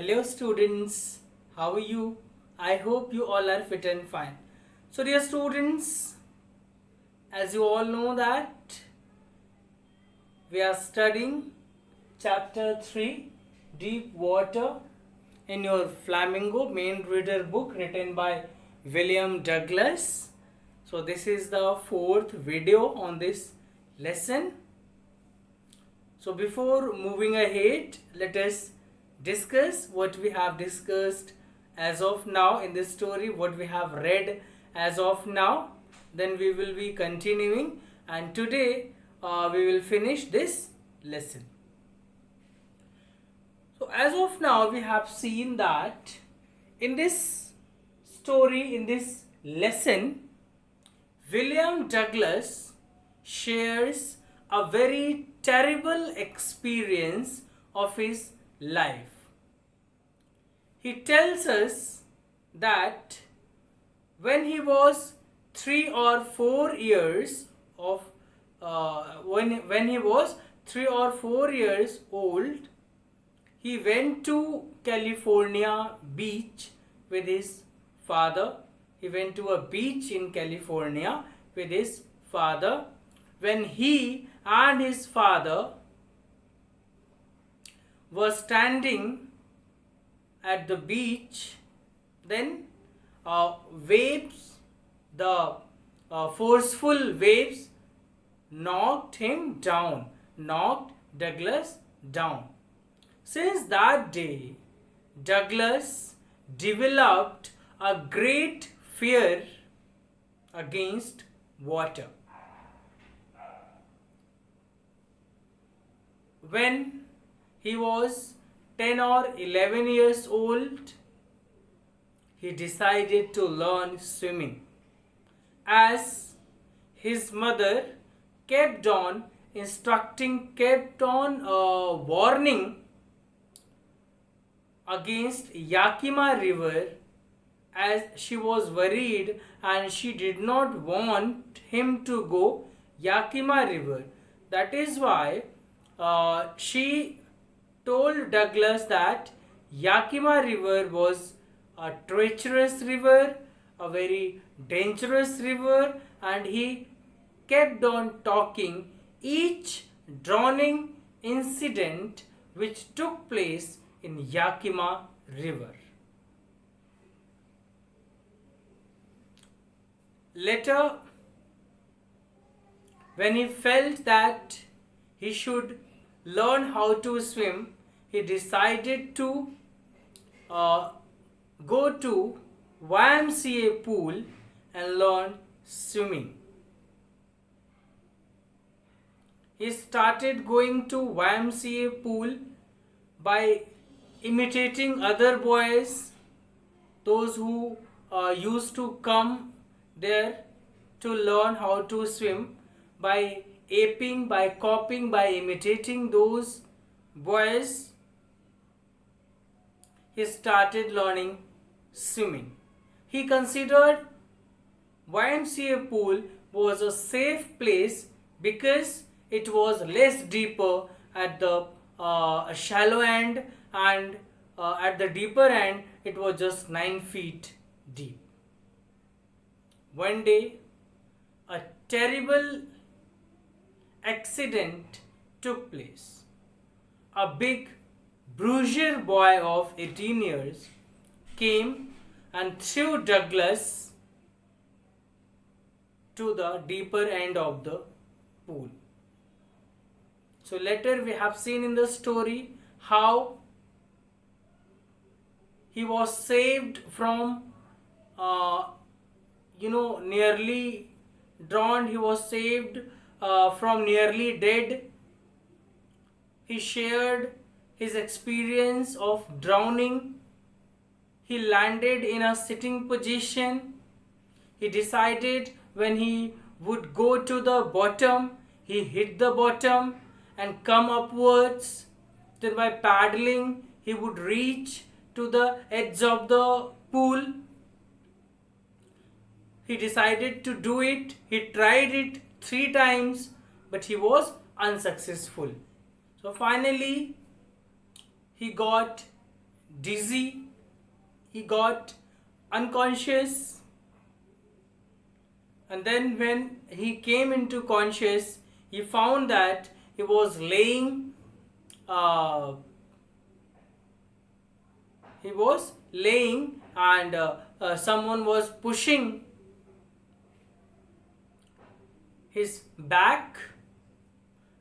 Hello students, how are you? I hope you all are fit and fine. So dear students, as you all know that we are studying chapter 3 Deep Water in your Flamingo main reader book written by William Douglas. So this is the fourth video on this lesson. So before moving ahead, let us discuss what we have discussed as of now in this story, what we have read as of now. Then we will be continuing, and today we will finish this lesson. So as of now we have seen that in this story, in this lesson, William Douglas shares a very terrible experience of his life. He tells us that when he was 3 or 4 years of when he was 3 or 4 years old, he went to California beach with his father. He went to a beach in California with his father. When he and his father were standing at the beach, then waves, the forceful waves knocked Douglas down. Since that day, Douglas developed a great fear against water. When he was 10 or 11 years old, he decided to learn swimming, as his mother kept on warning against Yakima River, as she was worried and she did not want him to go Yakima River. That is why she told Douglas that Yakima River was a treacherous river, a very dangerous river, and he kept on talking each drowning incident which took place in Yakima River. Later, when he felt that he should learn how to swim, he decided to go to YMCA pool and learn swimming. He started going to YMCA pool by imitating other boys, those who used to come there to learn how to swim, by aping, by copying, by imitating those boys. He started learning swimming. He considered YMCA pool was a safe place because it was less deeper at the shallow end, and at the deeper end it was just 9 feet deep. One day, a terrible accident took place. A big bruiser boy of 18 years came and threw Douglas to the deeper end of the pool. So later we have seen in the story how he was saved from nearly drowned. He was saved from nearly dead. He shared his experience of drowning. He landed in a sitting position. He decided when he would go to the bottom, he hit the bottom and come upwards. Then by paddling, he would reach to the edge of the pool. He decided to do it. He tried it 3 times, but he was unsuccessful. So finally, he got dizzy, he got unconscious, and then when he came into conscious, he found that he was laying uh, and someone was pushing his back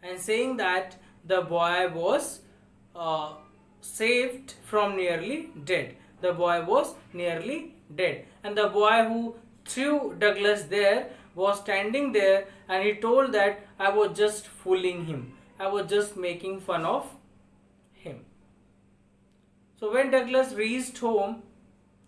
and saying that the boy was uh, saved from nearly dead. The boy was nearly dead. And the boy who threw Douglas there was standing there, and he told that I was just fooling him. I was just making fun of him. So when Douglas reached home,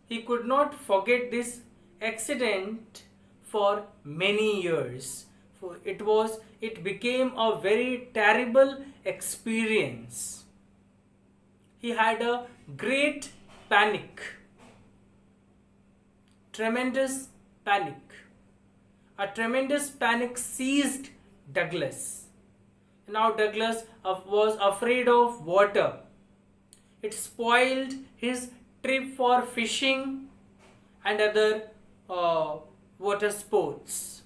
he could not forget this accident for many years. For it became a very terrible experience. He had a great panic, tremendous panic. A tremendous panic seized Douglas. Now Douglas was afraid of water. It spoiled his trip for fishing and other water sports,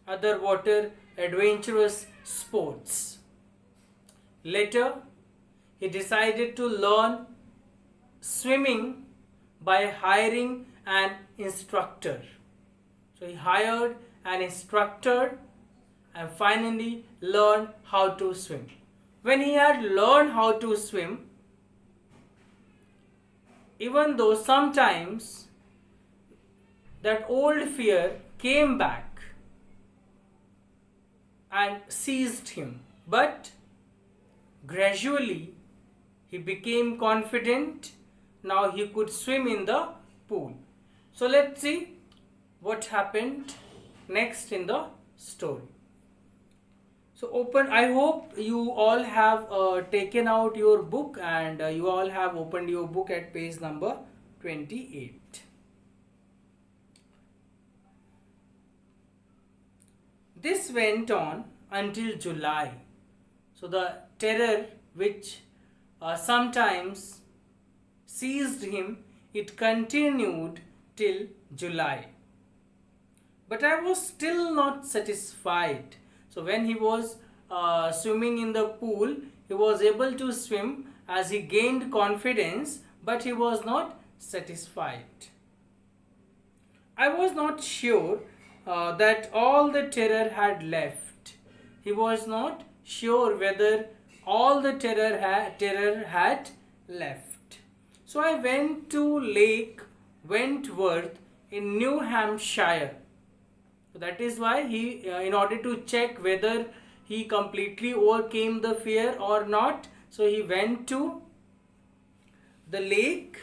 other water adventurous sports. Later, he decided to learn swimming by hiring an instructor. So he hired an instructor and finally learned how to swim. When he had learned how to swim, even though sometimes that old fear came back and seized him, but gradually he became confident. Now he could swim in the pool. So let's see what happened next in the story. So I hope you all have taken out your book, and you all have opened your book at page number 28. This went on until July. So the terror which sometimes seized him, it continued till July. But I was still not satisfied. So when he was swimming in the pool, he was able to swim as he gained confidence, but he was not satisfied. I was not sure that all the terror had left. He was not sure whether all the terror had left. So I went to Lake Wentworth in New Hampshire. So that is why he, in order to check whether he completely overcame the fear or not, so he went to the Lake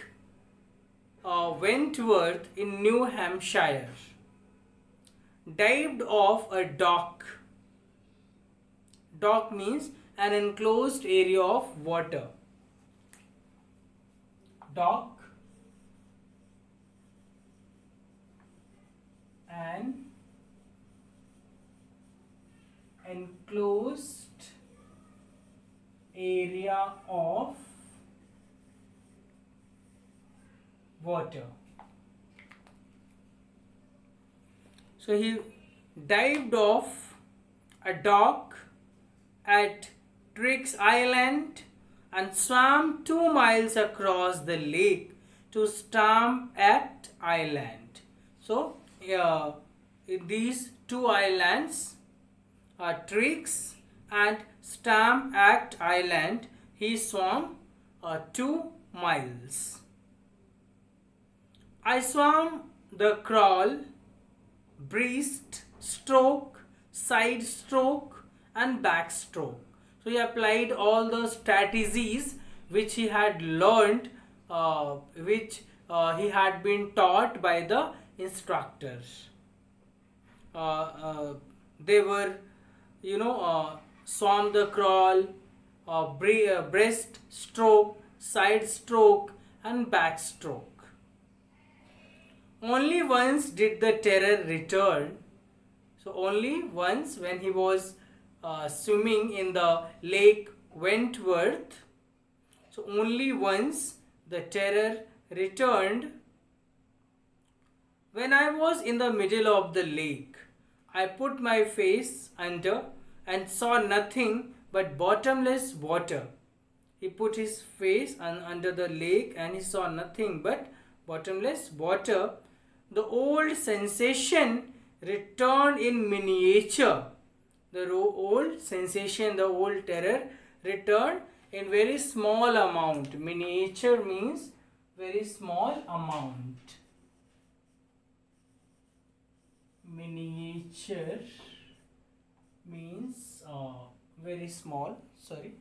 Wentworth in New Hampshire. Dived off a dock. Dock means an enclosed area of water. Dock, an enclosed area of water. So he dived off a dock at Triggs Island and swam 2 miles across the lake to Stamp Island. So in these two islands, Triggs and Stamp Island, he swam 2 miles. I swam the crawl, breast stroke, side stroke and backstroke. So he applied all the strategies which he had learned, which he had been taught by the instructors. They were, swam the crawl, breast stroke, side stroke and backstroke. Only once did the terror return. So only once, when he was swimming in the Lake Wentworth, So only once the terror returned. When I was in the middle of the lake, I put my face under and saw nothing but bottomless water. He put his face under the lake and he saw nothing but bottomless water. The old sensation returned in miniature. The old sensation, the old terror returned in very small amount. Miniature means very small amount. Miniature means very small, sorry.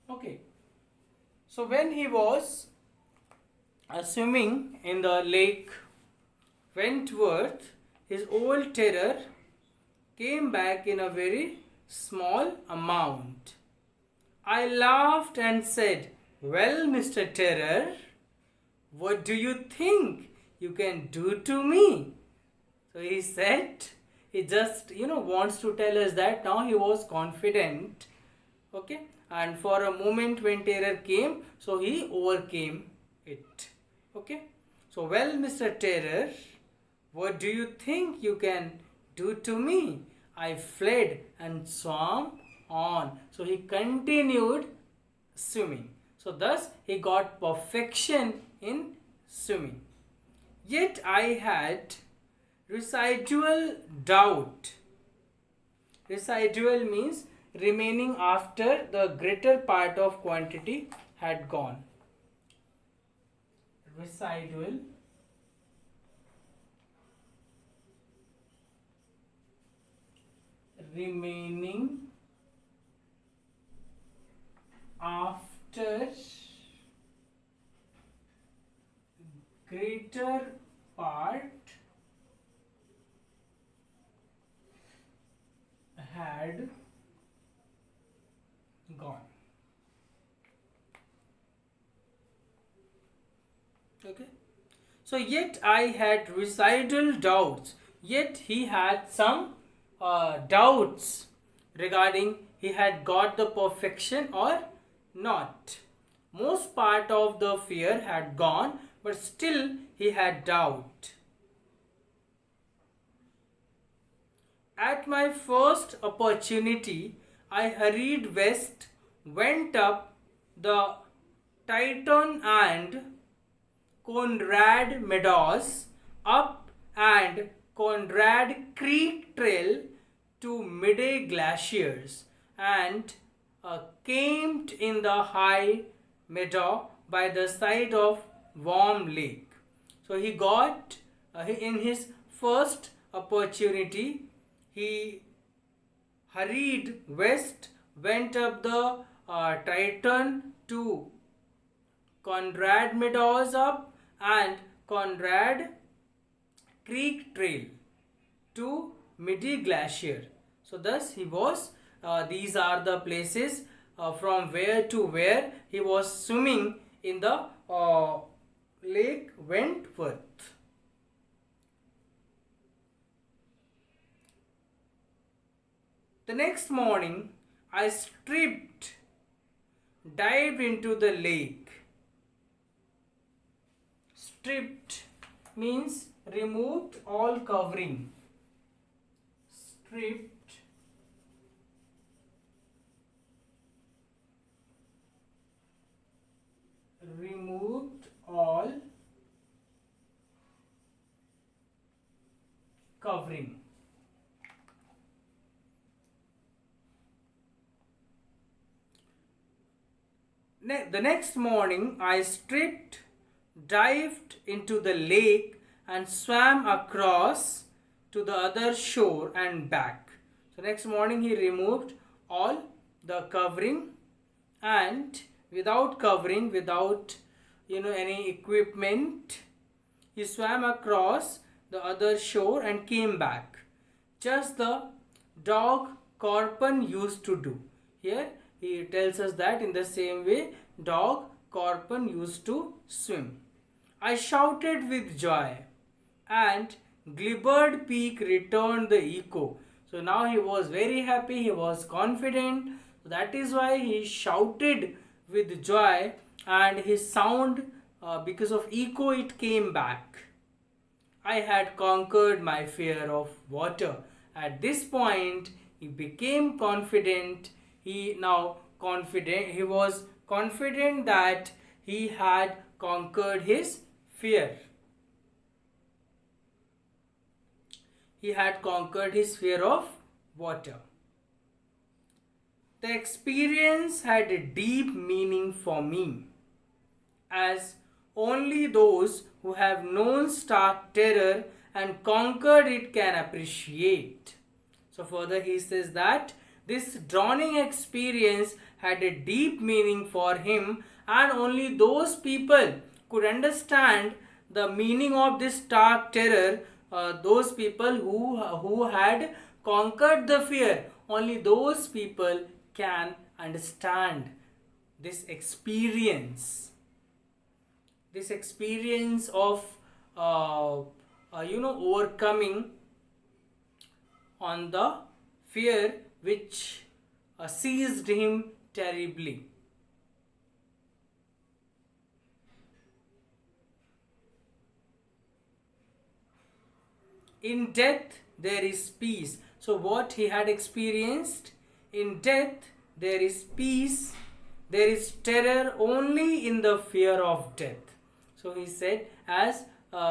Okay, so when he was swimming in the lake Wentworth, his old terror came back in a very small amount. I laughed and said, "Well, Mr. Terror, what do you think you can do to me?" So he said, he just wants to tell us that now he was confident. Okay, and for a moment when terror came, so he overcame it. Okay, so, "Well, Mr. Terror, what do you think you can do to me?" I fled and swam on. So he continued swimming. So thus he got perfection in swimming. Yet I had residual doubt. Residual means remaining after the greater part of quantity had gone. Residual remaining after greater part had gone. Okay, so yet I had residual doubts, yet he had some doubts regarding he had got the perfection or not. Most part of the fear had gone, but still he had doubt. At my first opportunity, I hurried west, went up the Titan and Conrad Meadows, up and Conrad Creek Trail to Midday Glaciers, and camped in the high meadow by the side of warm lake. So he got in his first opportunity, he hurried west, went up the Titan to Conrad Meadows up and Conrad Creek Trail to Midday Glacier. So thus he was, these are the places from where to where he was swimming in the Lake Wentworth. The next morning, I dived into the lake. Stripped means removed all covering. Stripped removed all covering. The next morning, I dived into the lake and swam across to the other shore and back. So next morning he removed all the covering, and without covering, without any equipment, he swam across the other shore and came back, just the dog Corpon used to do. Here he tells us that in the same way dog Corpon used to swim. I shouted with joy, and Glibbered Peak returned the echo. So now he was very happy, he was confident. That is why he shouted with joy, and his sound, because of echo, it came back. I had conquered my fear of water. At this point, he became confident. He was confident that he had conquered his fear. He had conquered his fear of water. The experience had a deep meaning for me, as only those who have known stark terror and conquered it can appreciate. So further he says that this drowning experience had a deep meaning for him, and only those people could understand the meaning of this stark terror, those people who had conquered the fear, only those people can understand this experience. This experience of overcoming on the fear which seized him terribly. In death there is peace. So what he had experienced, in death there is peace, there is terror only in the fear of death. So he said, as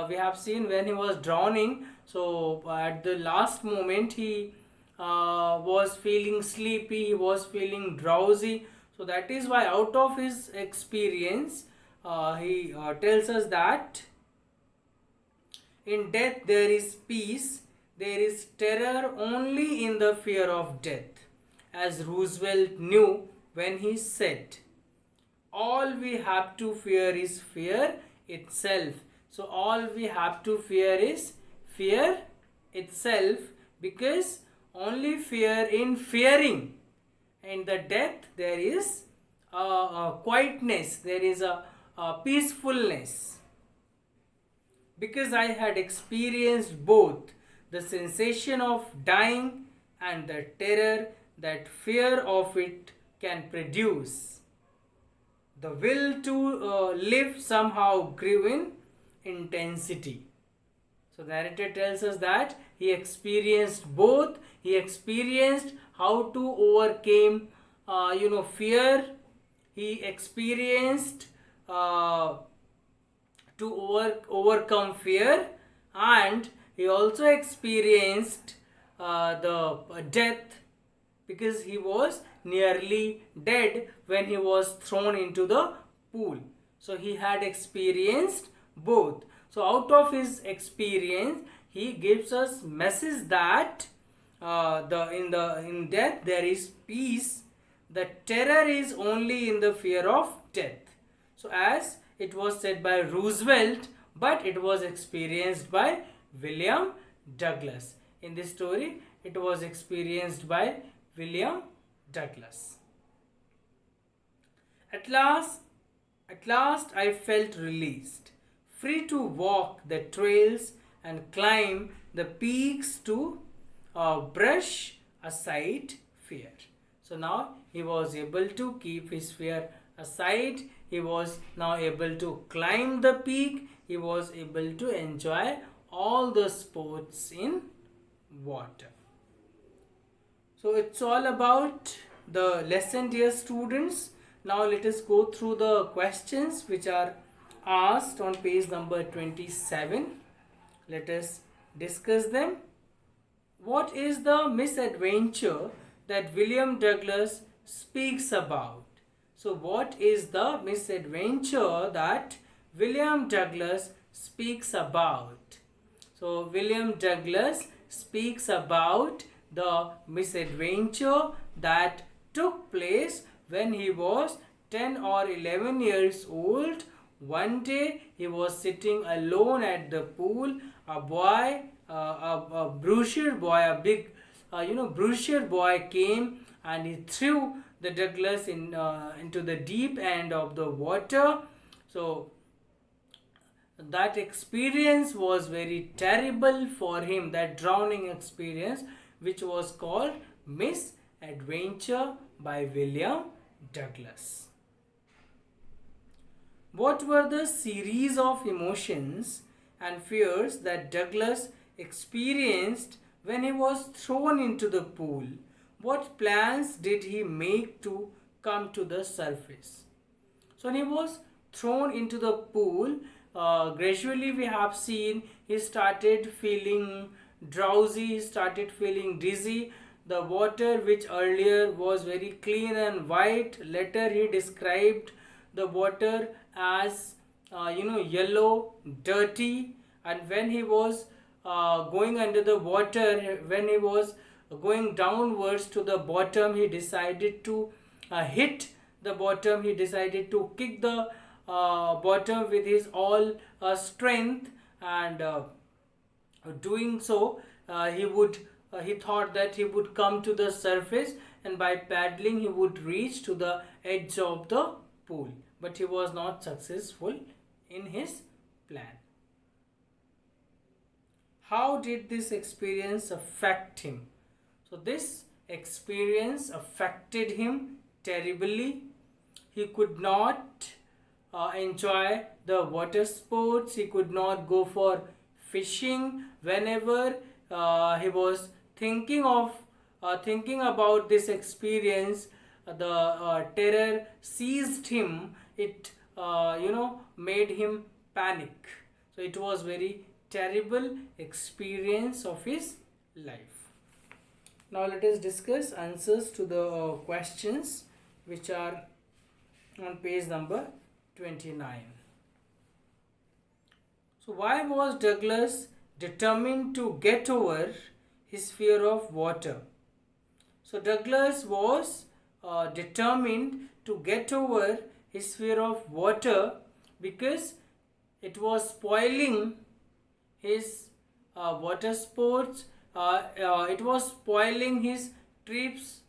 we have seen when he was drowning, so at the last moment he was feeling sleepy, he was feeling drowsy. So that is why out of his experience he tells us that in death there is peace, there is terror only in the fear of death. As Roosevelt knew when he said, all we have to fear is fear itself. So all we have to fear is fear itself, because only fear in fearing. In the death there is a quietness, there is a peacefulness. Because I had experienced both the sensation of dying and the terror that fear of it can produce. The will to live somehow grew in intensity. So the narrator tells us that he experienced both. He experienced how to overcome fear. He experienced to overcome fear, and he also experienced the death, because he was nearly dead when he was thrown into the pool. So he had experienced both. So out of his experience he gives us message that in death there is peace, the terror is only in the fear of death. So as it was said by Roosevelt, but it was experienced by William Douglas. In this story it was experienced by William Douglas. At last I felt released, free to walk the trails and climb the peaks to brush aside fear. So now he was able to keep his fear aside. He was now able to climb the peak. He was able to enjoy all the sports in water. So it's all about the lesson, dear students. Now let us go through the questions which are asked on page number 27. Let us discuss them. What is the misadventure that William Douglas speaks about? So what is the misadventure that William Douglas speaks about? So William Douglas speaks about the misadventure that took place when he was 10 or 11 years old. One day he was sitting alone at the pool. A boy, a brusher boy, a big brusher boy came and he threw the Douglas into the deep end of the water. So that experience was very terrible for him. That drowning experience which was called Miss Adventure by William Douglas. What were the series of emotions and fears that Douglas experienced when he was thrown into the pool? What plans did he make to come to the surface? So when he was thrown into the pool, gradually we have seen he started feeling drowsy, he started feeling dizzy. The water, which earlier was very clean and white, later he described the water as yellow, dirty. And when he was going under the water, when he was going downwards to the bottom, he decided to hit the bottom. He decided to kick the bottom with his all strength, and doing so he thought that he would come to the surface, and by paddling he would reach to the edge of the pool, but he was not successful in his plan. How did this experience affect him? So this experience affected him terribly. He could not enjoy the water sports. He could not go for fishing. Whenever he was thinking about this experience, the terror seized him. It made him panic. So it was very terrible experience of his life. Now let us discuss answers to the questions which are on page number 29. So why was Douglas determined to get over his fear of water? So Douglas was determined to get over his fear of water because it was spoiling his water sports. It was spoiling his trips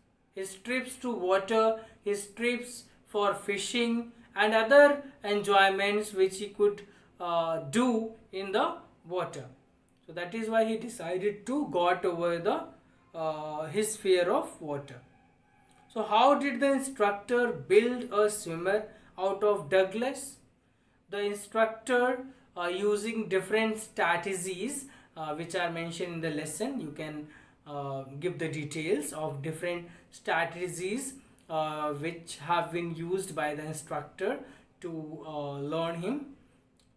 to water, his trips for fishing and other enjoyments which he could do in the water. So that is why he decided to got over his fear of water. So how did the instructor build a swimmer out of Douglas? The instructor using different strategies which are mentioned in the lesson. You can give the details of different strategies which have been used by the instructor to learn him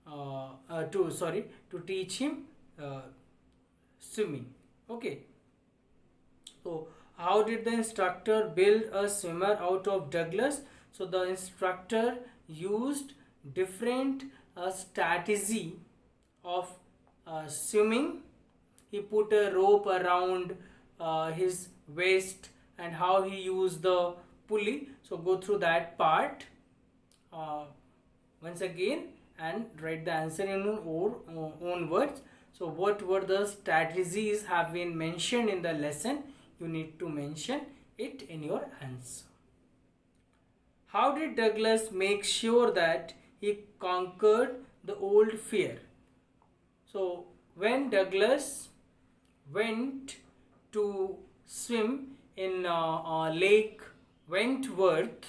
to teach him swimming. Okay, so how did the instructor build a swimmer out of Douglas? So the instructor used different strategy of swimming. He put a rope around his waist, and how he used the pulley. So go through that part once again and write the answer in your own words. So what were the strategies have been mentioned in the lesson? You need to mention it in your answer. How did Douglas make sure that he conquered the old fear? So when Douglas went to swim in Lake Wentworth,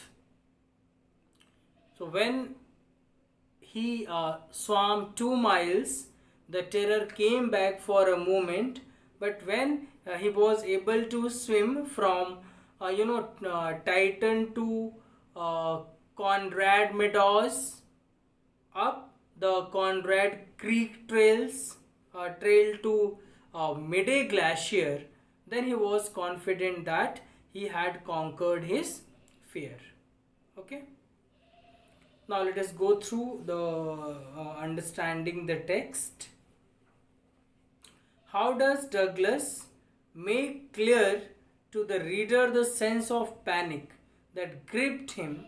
so when he swam 2 miles, the terror came back for a moment, but when he was able to swim from Titan to Conrad Meadows, up the Conrad Creek trail to Midday Glacier, then he was confident that he had conquered his fear. Okay. Now let us go through the understanding the text. How does Douglas make clear to the reader the sense of panic that gripped him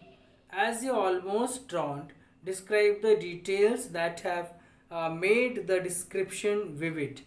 as he almost drowned? Describe the details that have made the description vivid.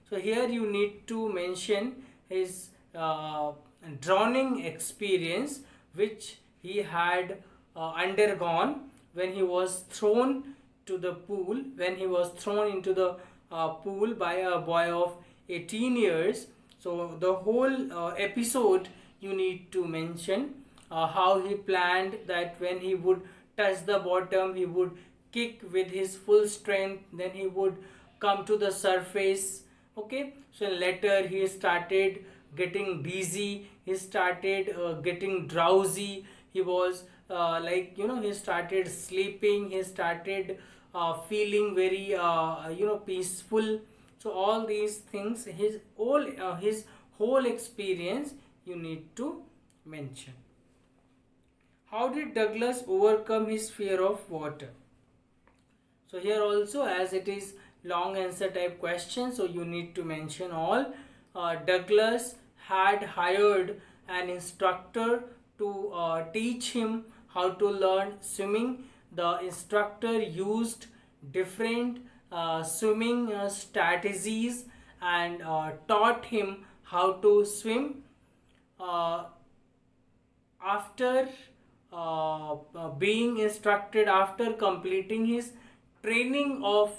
So here you need to mention his drowning experience which he had undergone when he was thrown to the pool, when he was thrown into the pool by a boy of 18 years. So the whole episode you need to mention how he planned that when he would touch the bottom, he would kick with his full strength, then he would come to the surface. Okay, so later he started getting dizzy, he started getting drowsy, he was he started sleeping, he started feeling very peaceful. So all these things, his whole experience you need to mention. How did Douglas overcome his fear of water? So here also, as it is long answer type question, so you need to mention all. Douglas had hired an instructor to teach him how to learn swimming. The instructor used different swimming strategies and taught him how to swim. Uh, After being instructed, after completing his training of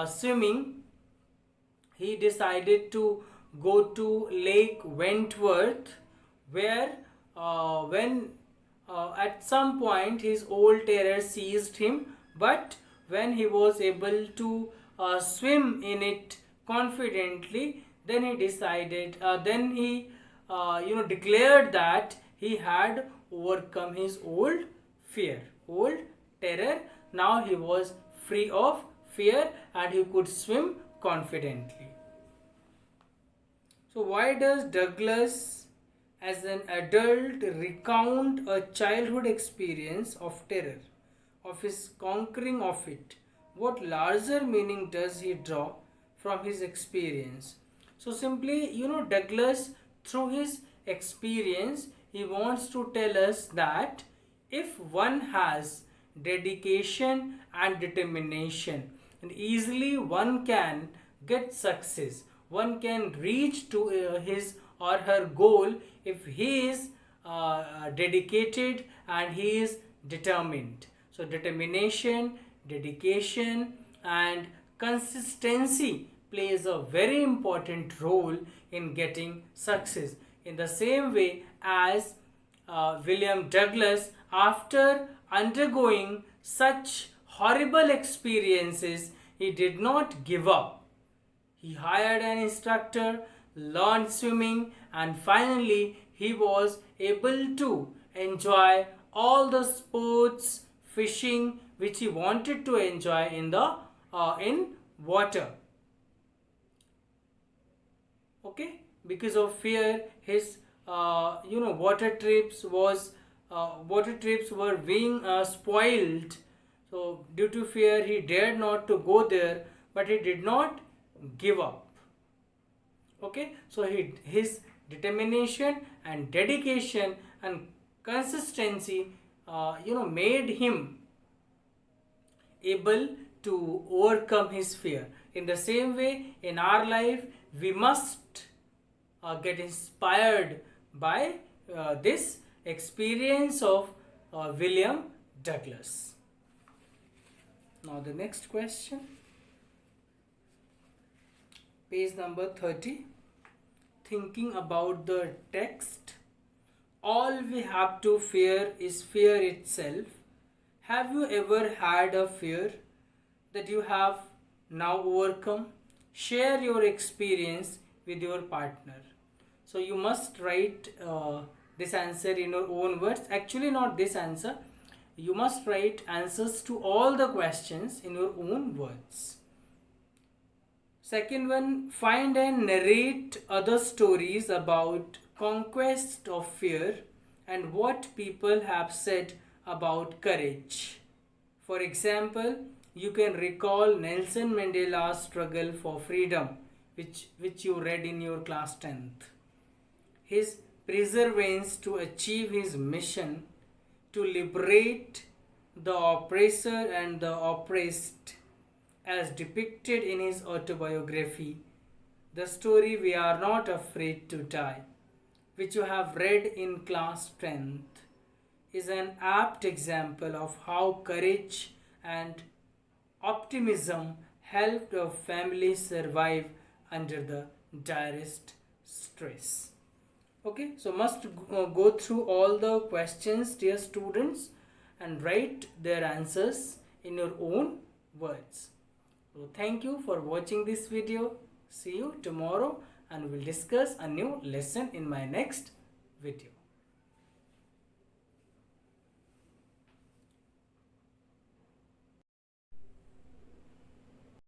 swimming, he decided to go to Lake Wentworth, where when at some point his old terror seized him, but when he was able to swim in it confidently, then he decided, then he declared that he had overcome his old fear, old terror. Now he was free of fear and he could swim confidently. So, why does Douglas, as an adult, recount a childhood experience of terror, of his conquering of it? What larger meaning does he draw from his experience? So, simply, Douglas, through his experience, he wants to tell us that if one has dedication and determination, and easily one can get success, one can reach to his or her goal if he is dedicated and he is determined. So determination, dedication and consistency plays a very important role in getting success. In the same way as William Douglas, after undergoing such horrible experiences, he did not give up. He hired an instructor, learned swimming, and finally he was able to enjoy all the sports, fishing which he wanted to enjoy in water. Okay, because of fear, his water trips were being spoiled. So due to fear, he dared not to go there, but he did not give up. Okay, so his determination and dedication and consistency made him able to overcome his fear. In the same way, in our life, we must get inspired by this experience of William Douglas. Now the next question, page number 30. Thinking about the text, all we have to fear is fear itself. Have you ever had a fear that you have now overcome? Share your experience with your partner. So you must write this answer in your own words. Actually, not this answer. You must write answers to all the questions in your own words. Second one, find and narrate other stories about conquest of fear and what people have said about courage. For example, you can recall Nelson Mandela's struggle for freedom, which you read in your class 10th. His perseverance to achieve his mission to liberate the oppressor and the oppressed, as depicted in his autobiography, The Story We Are Not Afraid to Die, which you have read in class 10th, is an apt example of how courage and optimism helped a family survive under the direst stress. Okay, so must go through all the questions, dear students, and write their answers in your own words. So thank you for watching this video. See you tomorrow, and we'll discuss a new lesson in my next video.